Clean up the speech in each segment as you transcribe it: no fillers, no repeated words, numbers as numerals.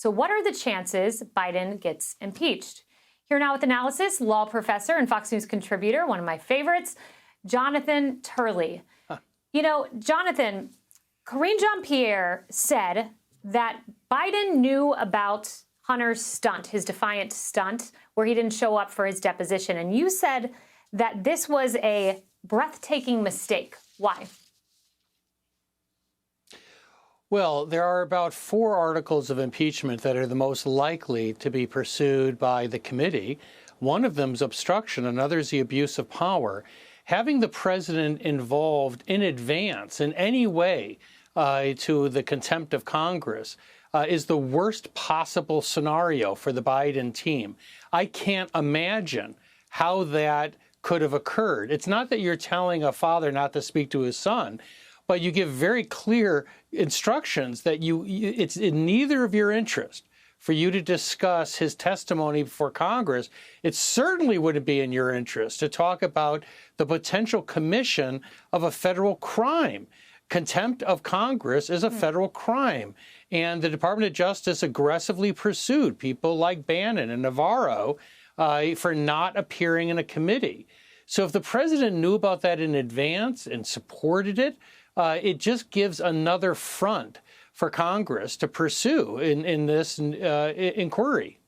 So what are the chances Biden gets impeached? Here now with analysis, law professor and Fox News contributor, one of my favorites, Jonathan Turley. You know, Jonathan, Karine Jean-Pierre said that Biden knew about Hunter's stunt, his defiant stunt, where he didn't show up for his deposition. And you said that this was a breathtaking mistake. Why? Well, there are about 4 articles of impeachment that are the most likely to be pursued by the committee. One of them is obstruction, another is the abuse of power. Having the president involved in advance in any way to the contempt of Congress is the worst possible scenario for the Biden team. I can't imagine how that could have occurred. It's not that you're telling a father not to speak to his son, but you give very clear instructions that it's in neither of your interest for you to discuss his testimony before Congress. It certainly wouldn't be in your interest to talk about the potential commission of a federal crime. Contempt of Congress is a federal crime. And the Department of Justice aggressively pursued people like Bannon and Navarro for not appearing in a committee. So if the president knew about that in advance and supported it, it just gives another front for Congress to pursue in this inquiry.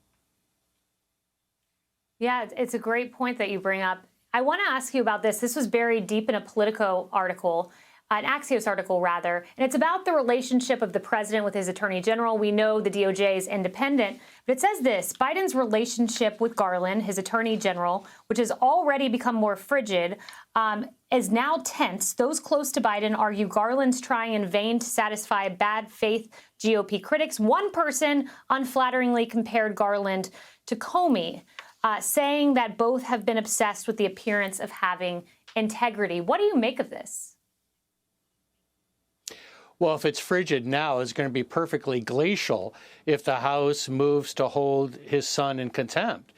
Yeah, it's a great point that you bring up. I want to ask you about this. This was buried deep in a Politico article, an Axios article, rather, and it's about the relationship of the president with his attorney general. We know the DOJ is independent, but it says this: Biden's relationship with Garland, his attorney general, which has already become more frigid, is now tense. Those close to Biden argue Garland's trying in vain to satisfy bad faith GOP critics. One person unflatteringly compared Garland to Comey, saying that both have been obsessed with the appearance of having integrity. What do you make of this? Well, if it's frigid now, it's going to be perfectly glacial if the House moves to hold his son in contempt.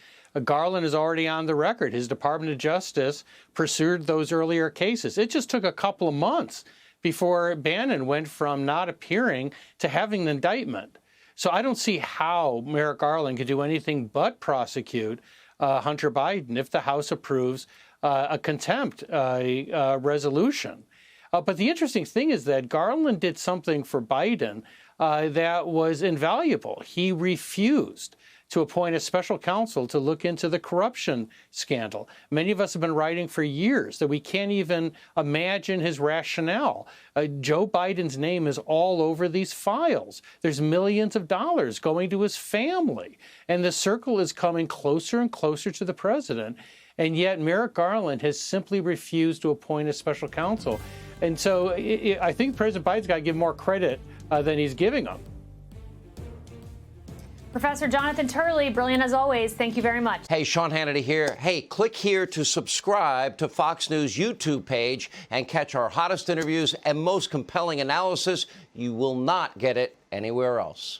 Garland is already on the record. His Department of Justice pursued those earlier cases. It just took a couple of months before Bannon went from not appearing to having an indictment. So I don't see how Merrick Garland could do anything but prosecute Hunter Biden if the House approves a contempt resolution. But the interesting thing is that Garland did something for Biden that was invaluable. He refused to appoint a special counsel to look into the corruption scandal. Many of us have been writing for years that we can't even imagine his rationale. Joe Biden's name is all over these files. There's millions of dollars going to his family. And the circle is coming closer and closer to the president. And yet Merrick Garland has simply refused to appoint a special counsel. And so I think President Biden's got to give more credit than he's giving him. Professor Jonathan Turley, brilliant as always. Thank you very much. Hey, Sean Hannity here. Hey, click here to subscribe to Fox News YouTube page and catch our hottest interviews and most compelling analysis. You will not get it anywhere else.